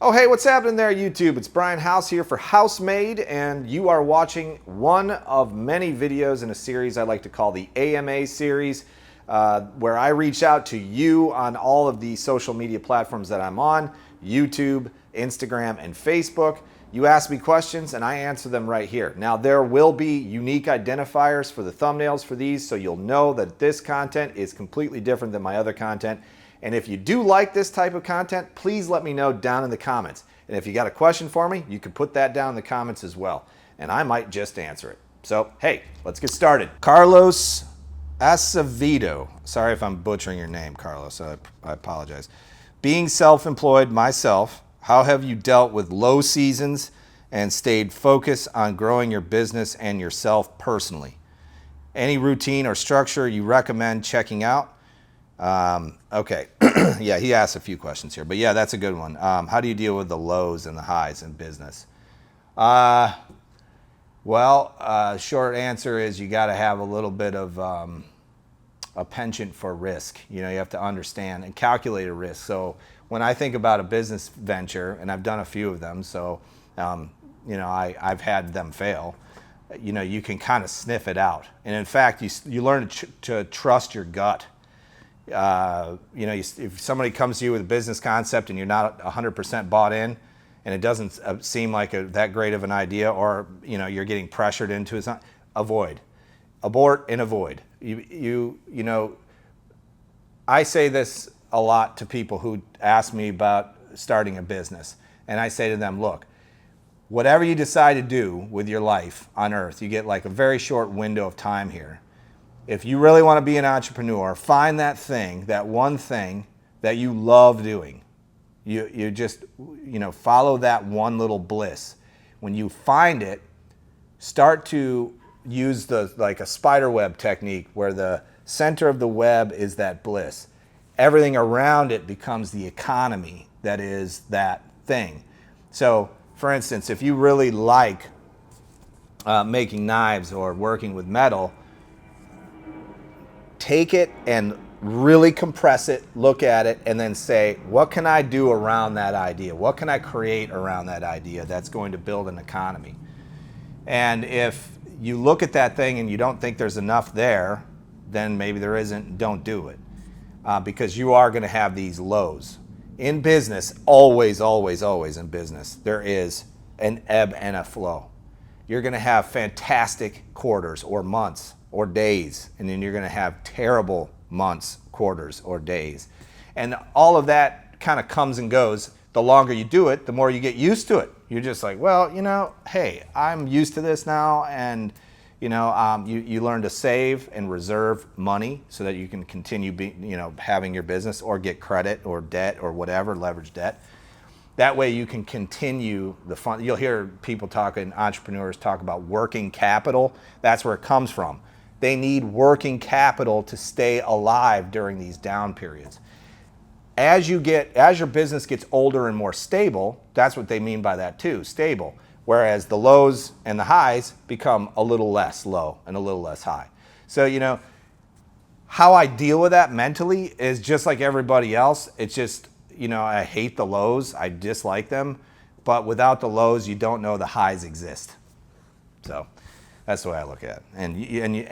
Oh, hey, what's happening there, YouTube? It's Brian House here for Housemaid, and you are watching one of many videos in a series I like to call the AMA series, where I reach out to you on all of the social media platforms that I'm on, YouTube, Instagram, and Facebook. You ask me questions, and I answer them right here. Now, there will be unique identifiers for the thumbnails for these, so you'll know that this content is completely different than my other content. And if you do like this type of content, please let me know down in the comments. And if you got a question for me, you can put that down in the comments as well, and I might just answer it. So, hey, let's get started. Carlos Acevedo. Sorry if I'm butchering your name, Carlos. I apologize. Being self-employed myself, how have you dealt with low seasons and stayed focused on growing your business and yourself personally? Any routine or structure you recommend checking out? Okay. Yeah, he asked a few questions here, but yeah, that's a good one. How do you deal with the lows and the highs in business? Short answer is you got to have a little bit of a penchant for risk. You know, you have to understand and calculate a risk. So when I think about a business venture, and I've done a few of them, so I've had them fail. You know, you can kind of sniff it out, and in fact, you learn to trust your gut. If somebody comes to you with a business concept and you're not 100% bought in, and it doesn't seem like that great of an idea, or you're getting pressured into it, avoid, abort, and avoid. I say this a lot to people who ask me about starting a business, and I say to them, look, whatever you decide to do with your life on earth, you get like a very short window of time here. If you really want to be an entrepreneur, find that thing, that one thing that you love doing. You just, follow that one little bliss. When you find it, start to use like a spider web technique where the center of the web is that bliss. Everything around it becomes the economy that is that thing. So, for instance, if you really like making knives or working with metal, take it and really compress it, look at it, and then say, what can I do around that idea? What can I create around that idea that's going to build an economy? And if you look at that thing and you don't think there's enough there, then maybe there isn't, don't do it. Because you are going to have these lows. In business, always in business, there is an ebb and a flow. You're going to have fantastic quarters or months or days, and then you're going to have terrible months, quarters, or days. And all of that kind of comes and goes. The longer you do it, the more you get used to it. You're just like, well, hey, I'm used to this now, and you learn to save and reserve money so that you can continue having your business or get credit or debt or whatever, leverage debt. That way you can continue the fun. You'll hear entrepreneurs talk about working capital. That's where it comes from. They need working capital to stay alive during these down periods. As your business gets older and more stable, that's what they mean by that too, stable. Whereas the lows and the highs become a little less low and a little less high. So, how I deal with that mentally is just like everybody else. It's just, I hate the lows. I dislike them. But without the lows, you don't know the highs exist. So that's the way I look at it. And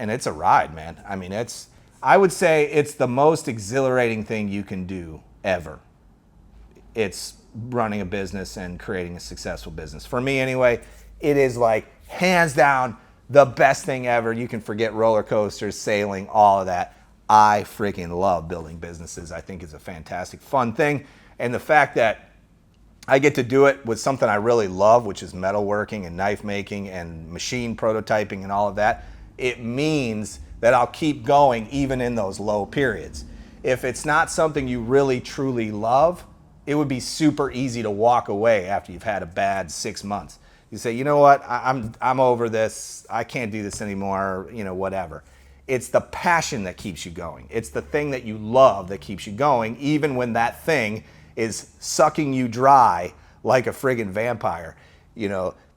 it's a ride, man. I mean, I would say it's the most exhilarating thing you can do ever. It's running a business and creating a successful business. For me anyway, it is like hands down the best thing ever. You can forget roller coasters, sailing, all of that. I freaking love building businesses. I think it's a fantastic, fun thing. And the fact that I get to do it with something I really love, which is metalworking and knife making and machine prototyping and all of that, it means that I'll keep going even in those low periods. If it's not something you really truly love, it would be super easy to walk away after you've had a bad 6 months. You say, you know what, I'm over this, I can't do this anymore, whatever. It's the passion that keeps you going. It's the thing that you love that keeps you going, even when that thing is sucking you dry like a friggin' vampire.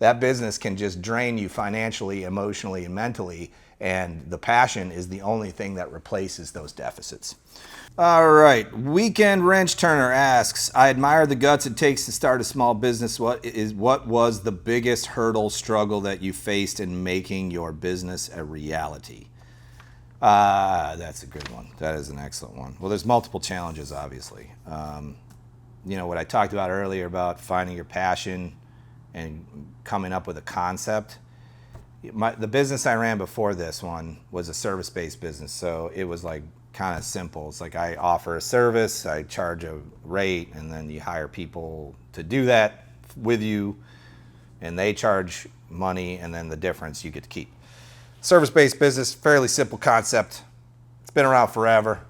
That business can just drain you financially, emotionally, and mentally, And the passion is the only thing that replaces those deficits. All right, Weekend Wrench Turner asks, I admire the guts it takes to start a small business. What was the biggest hurdle, struggle that you faced in making your business a reality? That's a good one. That is an excellent one. Well, there's multiple challenges, obviously. What I talked about earlier about finding your passion and coming up with a concept. The business I ran before this one was a service-based business, so it was like kind of simple. It's like I offer a service, I charge a rate, and then you hire people to do that with you, and they charge money, and then the difference you get to keep. Service-based business, fairly simple concept. It's been around forever.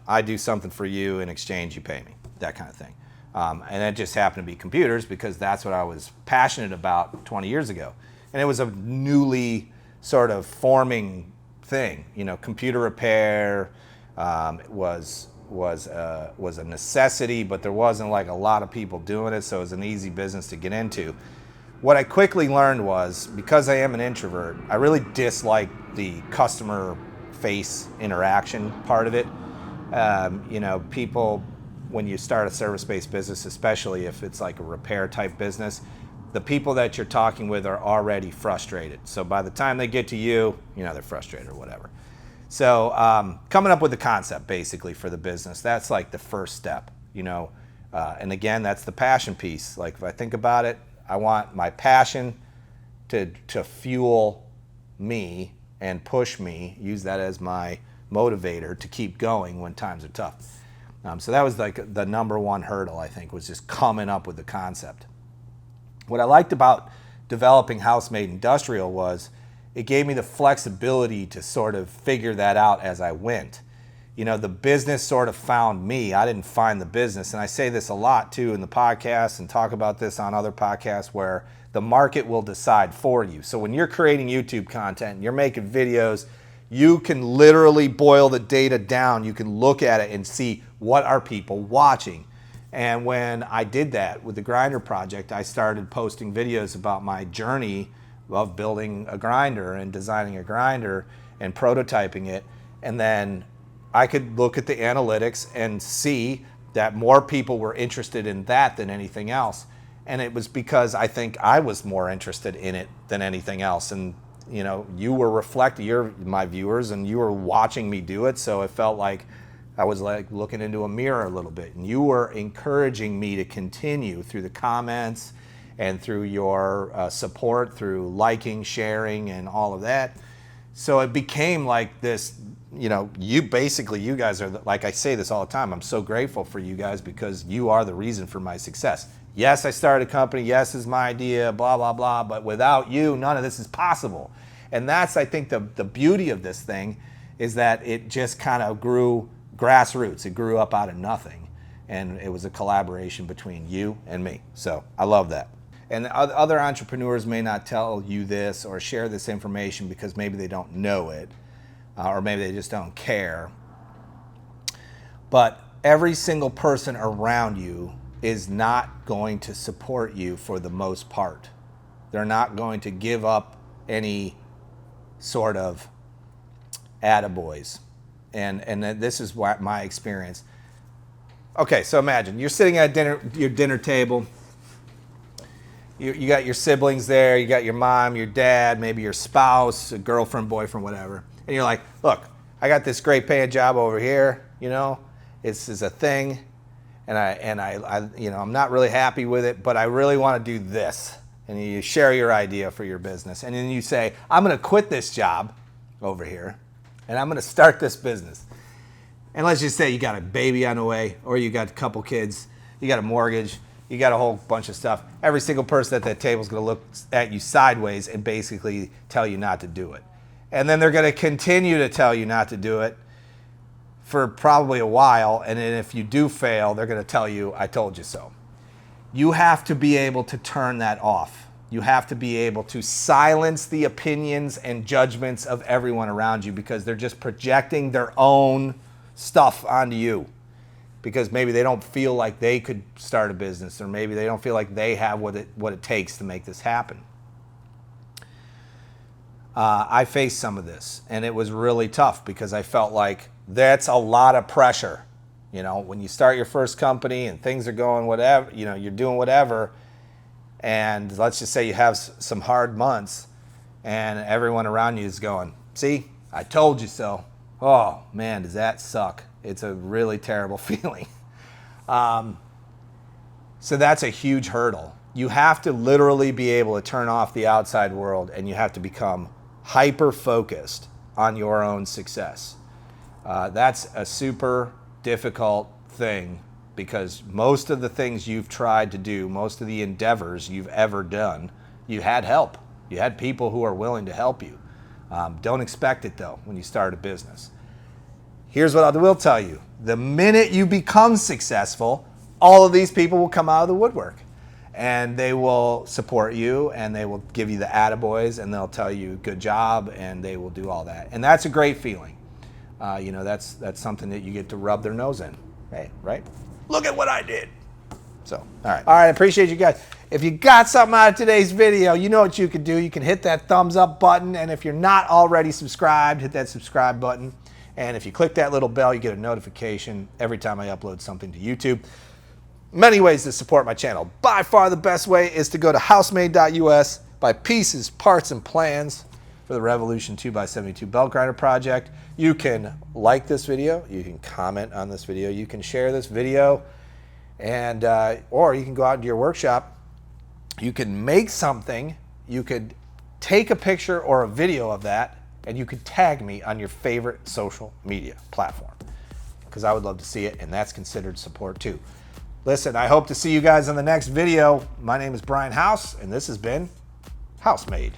I do something for you, in exchange you pay me, that kind of thing. And it just happened to be computers because that's what I was passionate about 20 years ago. And it was a newly sort of forming thing. Computer repair was a necessity, but there wasn't like a lot of people doing it, so it was an easy business to get into. What I quickly learned was, because I am an introvert, I really dislike the customer face interaction part of it. People, when you start a service-based business, especially if it's like a repair type business, the people that you're talking with are already frustrated. So by the time they get to you, they're frustrated or whatever. So coming up with a concept basically for the business, that's like the first step, and again, that's the passion piece. Like if I think about it, I want my passion to fuel me and push me, use that as my motivator to keep going when times are tough. So that was like the number one hurdle, I think, was just coming up with the concept. What I liked about developing House-Made Industrial was it gave me the flexibility to sort of figure that out as I went. The business sort of found me. I didn't find the business. And I say this a lot too in the podcast and talk about this on other podcasts, where the market will decide for you. So when you're creating YouTube content and you're making videos, you can literally boil the data down. You can look at it and see what are people watching. And when I did that with the grinder project, I started posting videos about my journey of building a grinder and designing a grinder and prototyping it. And then I could look at the analytics and see that more people were interested in that than anything else. And it was because I think I was more interested in it than anything else. And you were reflecting, you're my viewers, and you were watching me do it. So it felt like I was like looking into a mirror a little bit, and you were encouraging me to continue through the comments and through your support, through liking, sharing, and all of that. So it became like this, you guys are, like I say this all the time, I'm so grateful for you guys because you are the reason for my success. Yes, I started a company, yes, it's my idea, blah, blah, blah, but without you, none of this is possible. And that's, I think, the beauty of this thing is that it just kind of grew grassroots. It grew up out of nothing, and it was a collaboration between you and me. So I love that. And other entrepreneurs may not tell you this or share this information because maybe they don't know it, or maybe they just don't care. But every single person around you is not going to support you for the most part. They're not going to give up any sort of attaboys. And this is what my experience. Okay, so imagine you're sitting at your dinner table. You got your siblings there, you got your mom, your dad, maybe your spouse, a girlfriend, boyfriend, whatever. And you're like, look, I got this great paying job over here, this is a thing, and I'm not really happy with it, but I really want to do this. And you share your idea for your business. And then you say, I'm going to quit this job over here, and I'm going to start this business. And let's just say you got a baby on the way, or you got a couple kids, you got a mortgage, you got a whole bunch of stuff. Every single person at that table is going to look at you sideways and basically tell you not to do it. And then they're going to continue to tell you not to do it for probably a while. And then if you do fail, they're going to tell you, I told you so. You have to be able to turn that off. You have to be able to silence the opinions and judgments of everyone around you because they're just projecting their own stuff onto you. Because maybe they don't feel like they could start a business, or maybe they don't feel like they have what it takes to make this happen. I faced some of this, and it was really tough because I felt like that's a lot of pressure. You know, when you start your first company and things are going whatever, you know, you're doing whatever, and let's just say you have some hard months, and everyone around you is going, see, I told you so. Oh man, does that suck? It's a really terrible feeling. So that's a huge hurdle. You have to literally be able to turn off the outside world, and you have to become hyper-focused on your own success. That's a super difficult thing because most of the things you've tried to do, most of the endeavors you've ever done, you had help. You had people who are willing to help you. Don't expect it though when you start a business. Here's what I will tell you. The minute you become successful, all of these people will come out of the woodwork and they will support you and they will give you the attaboys and they'll tell you good job and they will do all that. And that's a great feeling. You know, that's something that you get to rub their nose in. Hey, right? Look at what I did. So, all right. All right, I appreciate you guys. If you got something out of today's video, you know what you can do. You can hit that thumbs up button. And if you're not already subscribed, hit that subscribe button. And if you click that little bell, you get a notification every time I upload something to YouTube. Many ways to support my channel. By far the best way is to go to housemade.us, buy pieces, parts, and plans for the Revolution 2x72 belt grinder project. You can like this video, you can comment on this video, you can share this video, and or you can go out into your workshop. You can make something, you could take a picture or a video of that, and you could tag me on your favorite social media platform because I would love to see it, and that's considered support too. Listen, I hope to see you guys in the next video. My name is Brian House, and this has been Housemade.